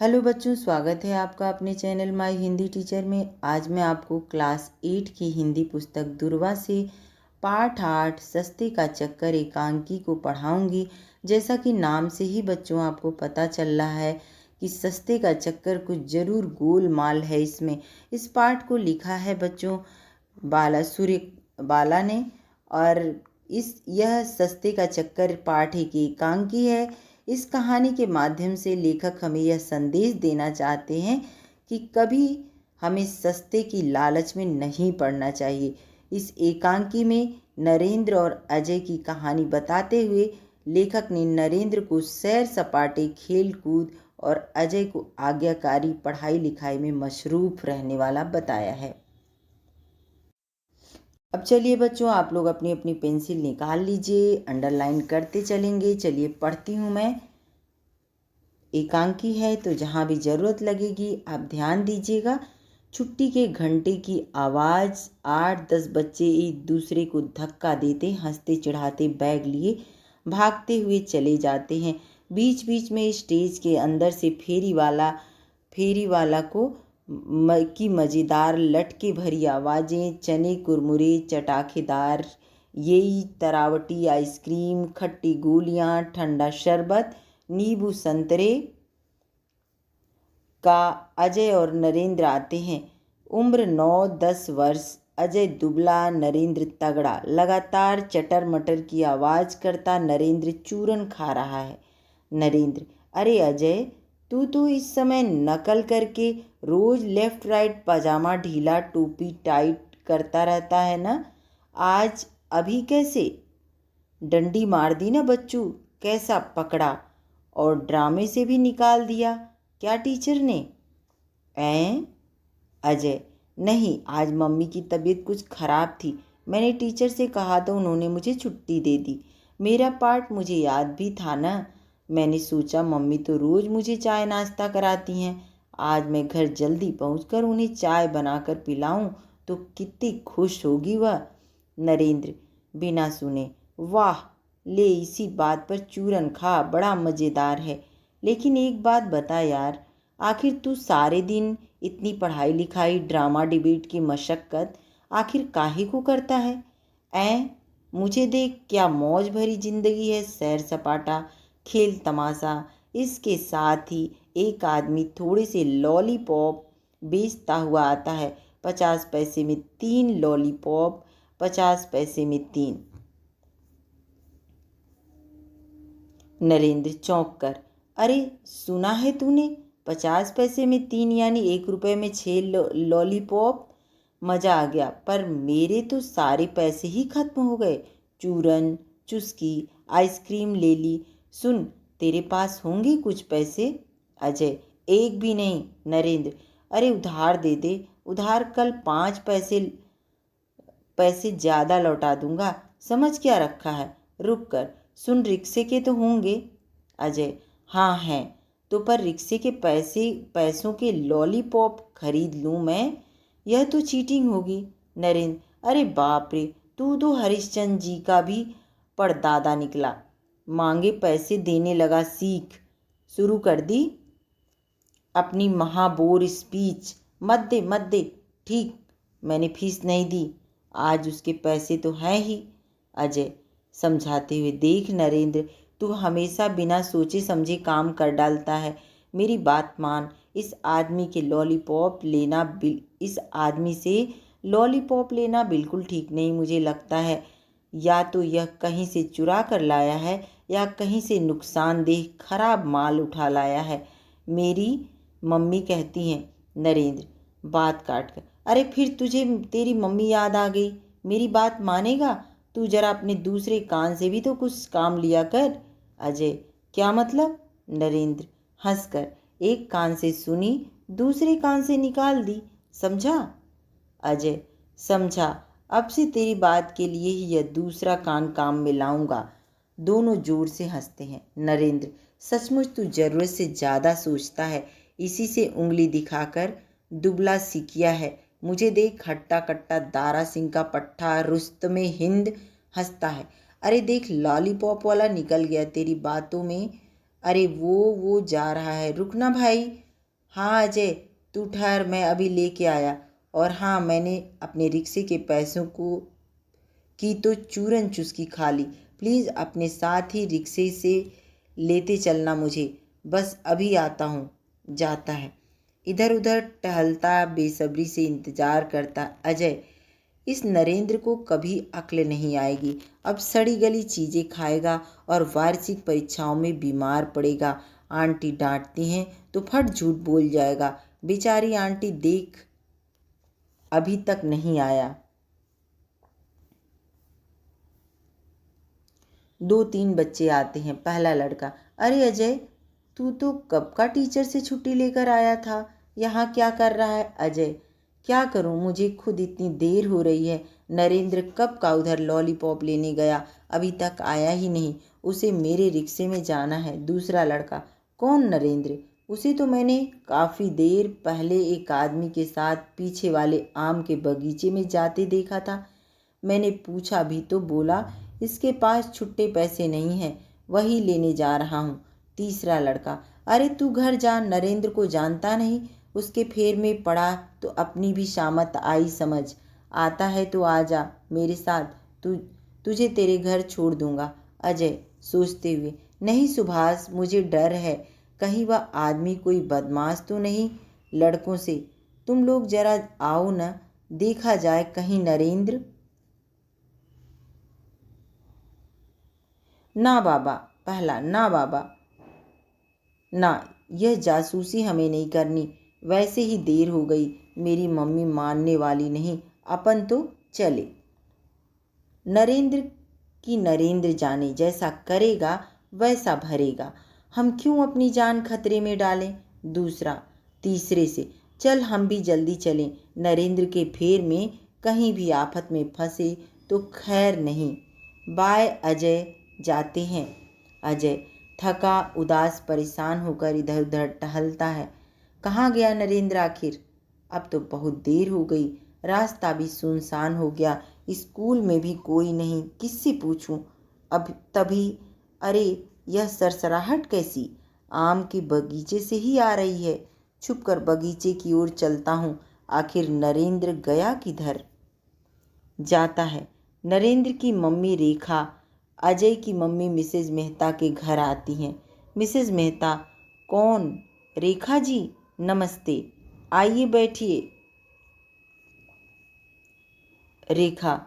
Hello बच्चों, स्वागत है आपका अपने चैनल माय हिंदी टीचर में। आज मैं आपको क्लास 8 की हिंदी पुस्तक दुर्वा से पाठ 8 सस्ते का चक्कर एकांकी को पढ़ाऊंगी। जैसा कि नाम से ही बच्चों आपको पता चल रहा है कि सस्ते का चक्कर कुछ ज़रूर गोलमाल है इसमें। इस पाठ को लिखा है बच्चों बाला ने, और यह सस्ते का चक्कर पाठ एक एकांकी है। इस कहानी के माध्यम से लेखक हमें यह संदेश देना चाहते हैं कि कभी हमें सस्ते की लालच में नहीं पड़ना चाहिए। इस एकांकी में नरेंद्र और अजय की कहानी बताते हुए लेखक ने नरेंद्र को सैर सपाटे, खेल कूद और अजय को आज्ञाकारी पढ़ाई लिखाई में मशरूफ रहने वाला बताया है। अब चलिए बच्चों, आप लोग अपनी अपनी पेंसिल निकाल लीजिए, अंडरलाइन करते चलेंगे। चलिए पढ़ती हूँ मैं। एकांकी है तो जहाँ भी ज़रूरत लगेगी आप ध्यान दीजिएगा। छुट्टी के घंटे की आवाज़। 8-10 बच्चे एक दूसरे को धक्का देते, हंसते चिढ़ाते बैग लिए भागते हुए चले जाते हैं। बीच बीच में स्टेज के अंदर से फेरी वाला की मज़ेदार लटके भरी आवाज़ें, चने कुरमुरे चटाखेदार, यही तरावटी आइसक्रीम, खट्टी गोलियाँ, ठंडा शरबत, नींबू संतरे का। अजय और नरेंद्र आते हैं। उम्र 9-10 वर्ष। अजय दुबला, नरेंद्र तगड़ा। लगातार चटर मटर की आवाज़ करता नरेंद्र चूरन खा रहा है। नरेंद्र: अरे अजय, तू तो इस समय नकल करके रोज़ लेफ्ट राइट पजामा ढीला टोपी टाइट करता रहता है ना, आज अभी कैसे? डंडी मार दी ना बच्चू, कैसा पकड़ा? और ड्रामे से भी निकाल दिया क्या टीचर ने? अजय: नहीं, आज मम्मी की तबीयत कुछ ख़राब थी। मैंने टीचर से कहा तो उन्होंने मुझे छुट्टी दे दी। मेरा पार्ट मुझे याद भी था ना। मैंने सोचा मम्मी तो रोज़ मुझे चाय नाश्ता कराती हैं, आज मैं घर जल्दी पहुंचकर उन्हें चाय बनाकर पिलाऊं तो कितनी खुश होगी वह। नरेंद्र बिना सुने: वाह, ले इसी बात पर चूरन खा, बड़ा मज़ेदार है। लेकिन एक बात बता यार, आखिर तू सारे दिन इतनी पढ़ाई लिखाई, ड्रामा डिबेट की मशक्क़त आखिर काहे को करता है? मुझे देख, क्या मौज भरी ज़िंदगी है। सैर सपाटा, खेल तमाशा, इसके साथ ही एक आदमी थोड़े से लॉलीपॉप बेचता हुआ आता है। 50 पैसे में 3 लॉलीपॉप, 50 पैसे में 3। नरेंद्र चौंक कर: अरे सुना है तूने, 50 पैसे में 3 यानी 1 रुपये में 6 लॉलीपॉप। मज़ा आ गया, पर मेरे तो सारे पैसे ही खत्म हो गए। चूरन, चुस्की, आइसक्रीम ले ली। सुन, तेरे पास होंगे कुछ पैसे? अजय: एक भी नहीं। नरेंद्र: अरे उधार दे दे, उधार कल 5 पैसे ज़्यादा लौटा दूंगा। समझ क्या रखा है? रुक कर सुन, रिक्शे के तो होंगे। अजय: हाँ हैं तो, पर रिक्शे के पैसों के लॉलीपॉप खरीद लूँ मैं? यह तो चीटिंग होगी। नरेंद्र: अरे बाप रे, तू तो हरिश्चंद्र जी का भी परदादा निकला। मांगे पैसे देने लगा, सीख शुरू कर दी अपनी महाबोर स्पीच। मत दे। ठीक, मैंने फीस नहीं दी, आज उसके पैसे तो हैं ही। अजय समझाते हुए: देख नरेंद्र, तू हमेशा बिना सोचे समझे काम कर डालता है। मेरी बात मान, इस आदमी से लॉलीपॉप लेना बिल्कुल ठीक नहीं मुझे लगता है। या तो यह कहीं से चुरा कर लाया है या कहीं से नुकसानदेह खराब माल उठा लाया है, मेरी मम्मी कहती हैं। नरेंद्र बात काट कर: अरे फिर तुझे तेरी मम्मी याद आ गई। मेरी बात मानेगा? तू जरा अपने दूसरे कान से भी तो कुछ काम लिया कर। अजय: क्या मतलब? नरेंद्र हंसकर: एक कान से सुनी, दूसरे कान से निकाल दी, समझा? अजय: समझा, अब से तेरी बात के लिए ही यह दूसरा कान काम में लाऊंगा। दोनों जोर से हंसते हैं। नरेंद्र: सचमुच तू ज़रूरत से ज़्यादा सोचता है। इसी से उंगली दिखाकर दुबला सिकिया है। मुझे देख, हट्टा कट्टा दारा सिंह का पट्टा, रुस्तमे हिंद हंसता है। अरे देख, लॉलीपॉप वाला निकल गया तेरी बातों में। अरे वो जा रहा है, रुकना भाई, हाँ अजय, तू ठहर, मैं अभी लेके आया। और हाँ, मैंने अपने रिक्शे के पैसों को की तो चूरन चुस्की खा ली। प्लीज़ अपने साथ ही रिक्शे से लेते चलना मुझे। बस अभी आता हूँ। जाता है। इधर उधर टहलता, बेसब्री से इंतजार करता अजय। इस नरेंद्र को कभी अक्ल नहीं आएगी। अब सड़ी गली चीज़ें खाएगा और वार्षिक परीक्षाओं में बीमार पड़ेगा। आंटी डांटती हैं तो फट झूठ बोल जाएगा। बेचारी आंटी देख अभी तक नहीं आया। 2-3 बच्चे आते हैं। पहला लड़का, अरे अजय, तू तो कब का टीचर से छुट्टी लेकर आया था, यहाँ क्या कर रहा है? अजय, क्या करूँ, मुझे खुद इतनी देर हो रही है। नरेंद्र कब का उधर लॉलीपॉप लेने गया, अभी तक आया ही नहीं। उसे मेरे रिक्शे में जाना है। दूसरा लड़का, कौन नरेंद्र? उसे तो मैंने काफ़ी देर पहले एक आदमी के साथ पीछे वाले आम के बगीचे में जाते देखा था। मैंने पूछा भी तो बोला इसके पास छुट्टे पैसे नहीं हैं, वही लेने जा रहा हूँ। तीसरा लड़का, अरे तू घर जा, नरेंद्र को जानता नहीं, उसके फेर में पड़ा तो अपनी भी शामत आई समझ। आता है तो आ जा मेरे साथ, तुझे तेरे घर छोड़ दूंगा। अजय सोचते हुए, नहीं सुभाष, मुझे डर है, कहीं वह आदमी कोई बदमाश तो नहीं लड़कों से। तुम लोग जरा आओ न, देखा जाए कहीं नरेंद्र। ना बाबा। पहला, ना बाबा, ना, यह जासूसी हमें नहीं करनी। वैसे ही देर हो गई, मेरी मम्मी मानने वाली नहीं, अपन तो चले। नरेंद्र की नरेंद्र जाने, जैसा करेगा वैसा भरेगा, हम क्यों अपनी जान खतरे में डालें। दूसरा तीसरे से, चल हम भी जल्दी चलें, नरेंद्र के फेर में कहीं भी आफत में फंसे तो खैर नहीं। बाय अजय, जाते हैं। अजय थका, उदास, परेशान होकर इधर उधर टहलता है। कहाँ गया नरेंद्र आखिर? अब तो बहुत देर हो गई, रास्ता भी सुनसान हो गया, स्कूल में भी कोई नहीं, किससे पूछूं? अब तभी, अरे यह सरसराहट कैसी? आम के बगीचे से ही आ रही है। छुपकर बगीचे की ओर चलता हूँ। आखिर नरेंद्र गया किधर? जाता है। नरेंद्र की मम्मी रेखा अजय की मम्मी मिसेज मेहता के घर आती हैं। मिसेज मेहता, कौन? रेखा जी, नमस्ते, आइए बैठिए। रेखा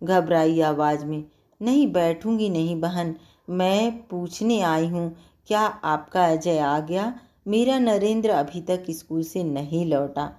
घबराई आवाज़ में, नहीं बैठूंगी नहीं बहन, मैं पूछने आई हूँ, क्या आपका अजय आ गया? मेरा नरेंद्र अभी तक स्कूल से नहीं लौटा।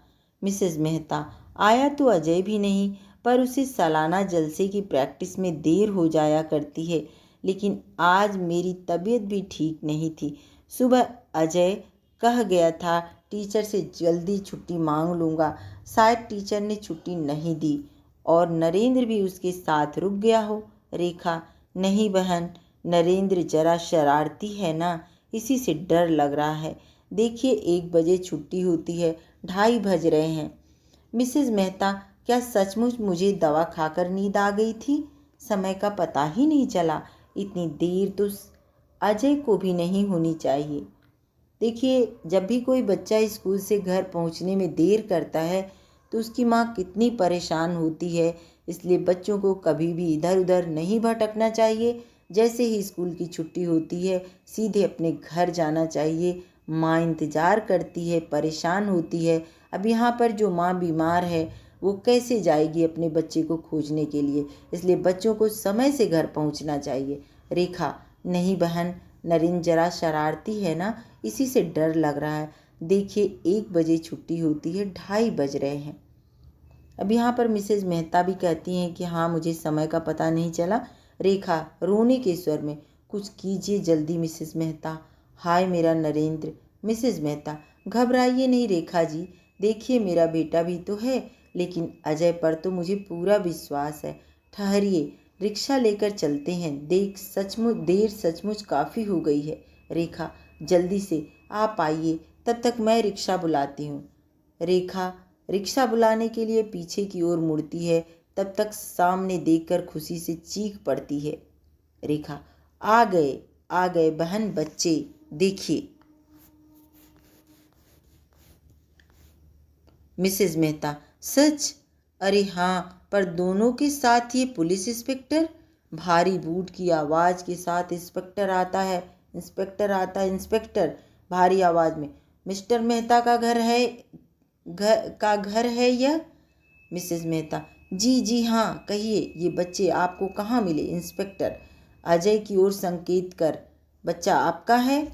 मिसेज मेहता, आया तो अजय भी नहीं, पर उसे सालाना जलसे की प्रैक्टिस में देर हो जाया करती है। लेकिन आज मेरी तबीयत भी ठीक नहीं थी। सुबह अजय कह गया था टीचर से जल्दी छुट्टी मांग लूँगा, शायद टीचर ने छुट्टी नहीं दी और नरेंद्र भी उसके साथ रुक गया हो। रेखा, नहीं बहन, नरेंद्र जरा शरारती है ना, इसी से डर लग रहा है। देखिए 1 बजे छुट्टी होती है, 2:30 बज रहे हैं। मिसेज मेहता, क्या सचमुच मुझे दवा खाकर नींद आ गई थी? समय का पता ही नहीं चला। इतनी देर तो अजय को भी नहीं होनी चाहिए। देखिए, जब भी कोई बच्चा स्कूल से घर पहुंचने में देर करता है तो उसकी माँ कितनी परेशान होती है। इसलिए बच्चों को कभी भी इधर उधर नहीं भटकना चाहिए। जैसे ही स्कूल की छुट्टी होती है सीधे अपने घर जाना चाहिए। माँ इंतज़ार करती है, परेशान होती है। अब यहाँ पर जो माँ बीमार है वो कैसे जाएगी अपने बच्चे को खोजने के लिए? इसलिए बच्चों को समय से घर पहुँचना चाहिए। रेखा, नहीं बहन, नरेंद्र जरा शरारती है ना, इसी से डर लग रहा है। देखिए 1 बजे छुट्टी होती है, 2:30 बज रहे हैं। अब यहाँ पर मिसेज मेहता भी कहती हैं कि हाँ, मुझे समय का पता नहीं चला। रेखा रोने के स्वर में, कुछ कीजिए जल्दी मिसेज मेहता, हाय मेरा नरेंद्र। मिसेज मेहता, घबराइए नहीं रेखा जी, देखिए मेरा बेटा भी तो है, लेकिन अजय पर तो मुझे पूरा विश्वास है। ठहरिए, रिक्शा लेकर चलते हैं, देर सचमुच काफ़ी हो गई है। रेखा, जल्दी से आप आइए, तब तक मैं रिक्शा बुलाती हूँ। रेखा रिक्शा बुलाने के लिए पीछे की ओर मुड़ती है, तब तक सामने देखकर खुशी से चीख पड़ती है। रेखा, आ गए बहन बच्चे, देखिए। मिसेज मेहता, सच? अरे हाँ, पर दोनों के साथ ये पुलिस इंस्पेक्टर। भारी बूट की आवाज़ के साथ इंस्पेक्टर आता है। इंस्पेक्टर भारी आवाज़ में, मिस्टर मेहता का घर है यह? मिसेज मेहता, जी जी हाँ, कहिए, ये बच्चे आपको कहाँ मिले? इंस्पेक्टर अजय की ओर संकेत कर, बच्चा आपका है?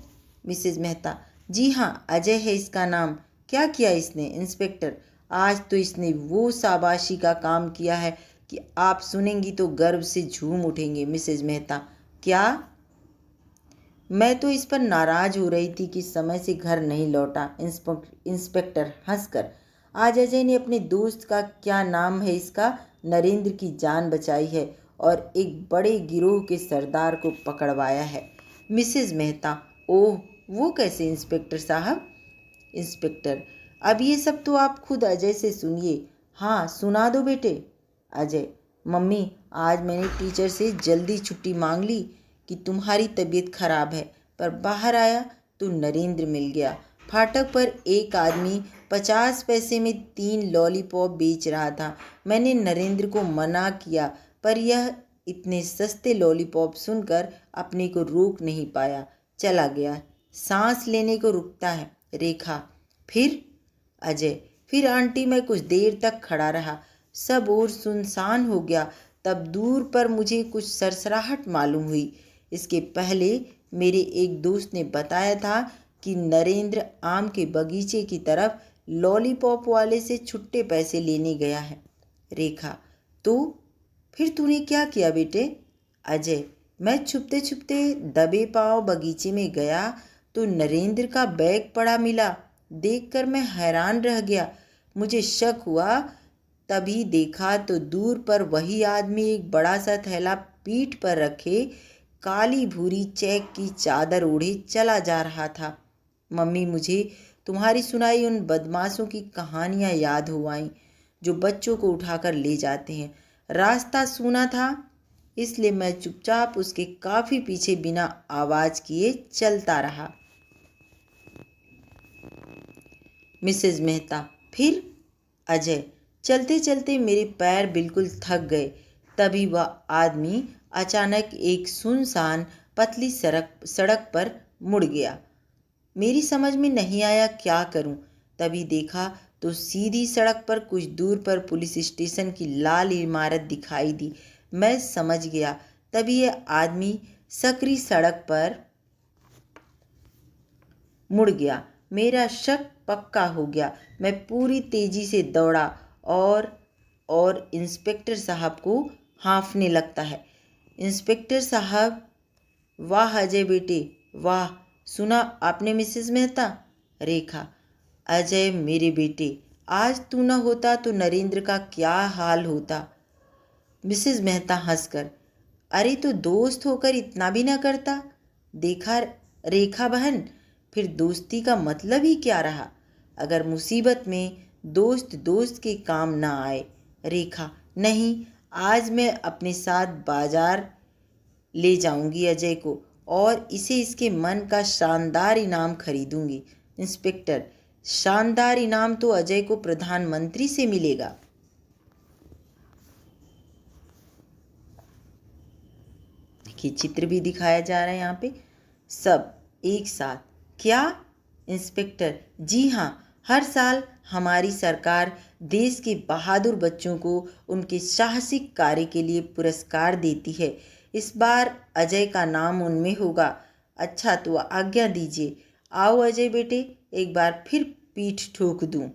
मिसेज मेहता, जी हाँ, अजय है इसका नाम। क्या किया इसने? इंस्पेक्टर, आज तो इसने वो शाबाशी का काम किया है कि आप सुनेंगी तो गर्व से झूम उठेंगे। मिसेज मेहता, क्या? मैं तो इस पर नाराज हो रही थी कि समय से घर नहीं लौटा। इंस्पेक्टर हंसकर, आज अजय ने अपने दोस्त का, क्या नाम है इसका, नरेंद्र की जान बचाई है और एक बड़े गिरोह के सरदार को पकड़वाया है। मिसेज मेहता, ओह, वो कैसे इंस्पेक्टर साहब? इंस्पेक्टर, अब ये सब तो आप खुद अजय से सुनिए। हाँ, सुना दो बेटे। अजय, मम्मी, आज मैंने टीचर से जल्दी छुट्टी मांग ली कि तुम्हारी तबीयत खराब है, पर बाहर आया तो नरेंद्र मिल गया। फाटक पर एक आदमी 50 पैसे में 3 लॉलीपॉप बेच रहा था। मैंने नरेंद्र को मना किया, पर यह इतने सस्ते लॉलीपॉप सुनकर अपने को रोक नहीं पाया, चला गया। सांस लेने को रुकता है। रेखा, फिर? अजय, फिर आंटी मैं कुछ देर तक खड़ा रहा। सब और सुनसान हो गया। तब दूर पर मुझे कुछ सरसराहट मालूम हुई। इसके पहले मेरे एक दोस्त ने बताया था कि नरेंद्र आम के बगीचे की तरफ लॉलीपॉप वाले से छुट्टे पैसे लेने गया है। रेखा, तो फिर तूने क्या किया बेटे? अजय, मैं छुपते छुपते दबे पांव बगीचे में गया तो नरेंद्र का बैग पड़ा मिला। देखकर मैं हैरान रह गया। मुझे शक हुआ, तभी देखा तो दूर पर वही आदमी एक बड़ा सा थैला पीठ पर रखे काली भूरी चेक की चादर ओढ़े चला जा रहा था। मम्मी, मुझे तुम्हारी सुनाई उन बदमाशों की कहानियाँ याद हो आईं जो बच्चों को उठाकर ले जाते हैं। रास्ता सूना था, इसलिए मैं चुपचाप उसके काफ़ी पीछे बिना आवाज़ किए चलता रहा। मिसेज मेहता, फिर? अजय, चलते चलते मेरे पैर बिल्कुल थक गए। तभी वह आदमी अचानक एक सुनसान पतली सड़क पर मुड़ गया। मेरी समझ में नहीं आया क्या करूं। तभी देखा तो सीधी सड़क पर कुछ दूर पर पुलिस स्टेशन की लाल इमारत दिखाई दी। मैं समझ गया। तभी यह आदमी सकरी सड़क पर मुड़ गया। मेरा शक पक्का हो गया। मैं पूरी तेजी से दौड़ा और इंस्पेक्टर साहब को हाँफने लगता है। इंस्पेक्टर साहब, वाह अजय बेटे, वाह। सुना आपने मिसेस मेहता? रेखा, अजय मेरे बेटे, आज तू न होता तो नरेंद्र का क्या हाल होता? मिसेस मेहता हंसकर, अरे तो दोस्त होकर इतना भी ना करता। देखा रेखा बहन, फिर दोस्ती का मतलब ही क्या रहा अगर मुसीबत में दोस्त दोस्त के काम ना आए। रेखा, नहीं, आज मैं अपने साथ बाजार ले जाऊंगी अजय को और इसे इसके मन का शानदार इनाम खरीदूंगी। इंस्पेक्टर, शानदार इनाम तो अजय को प्रधानमंत्री से मिलेगा। देखिए, चित्र भी दिखाया जा रहा है यहाँ पे, सब एक साथ। क्या? इंस्पेक्टर, जी हाँ, हर साल हमारी सरकार देश के बहादुर बच्चों को उनके साहसिक कार्य के लिए पुरस्कार देती है। इस बार अजय का नाम उनमें होगा। अच्छा, तो आज्ञा दीजिए। आओ अजय बेटे, एक बार फिर पीठ ठोक दूं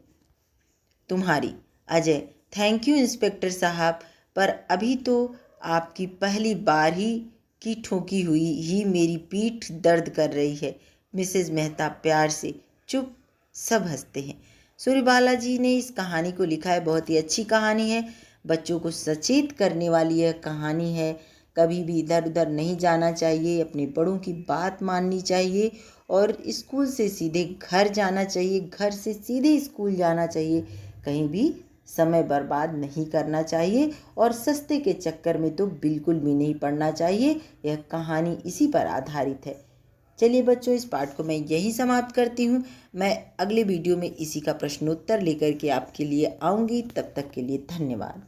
तुम्हारी। अजय, थैंक यू इंस्पेक्टर साहब, पर अभी तो आपकी पहली बार ही की ठोकी हुई ही मेरी पीठ दर्द कर रही है। मिसेज मेहता प्यार से, चुप। सब हंसते हैं। सूर्यबाला जी ने इस कहानी को लिखा है। बहुत ही अच्छी कहानी है, बच्चों को सचेत करने वाली यह कहानी है। कभी भी इधर उधर नहीं जाना चाहिए, अपने बड़ों की बात माननी चाहिए और स्कूल से सीधे घर जाना चाहिए, घर से सीधे स्कूल जाना चाहिए। कहीं भी समय बर्बाद नहीं करना चाहिए और सस्ते के चक्कर में तो बिल्कुल भी नहीं पड़ना चाहिए। यह कहानी इसी पर आधारित है। चलिए बच्चों, इस पाठ को मैं यहीं समाप्त करती हूँ। मैं अगले वीडियो में इसी का प्रश्नोत्तर लेकर के आपके लिए आऊँगी। तब तक के लिए धन्यवाद।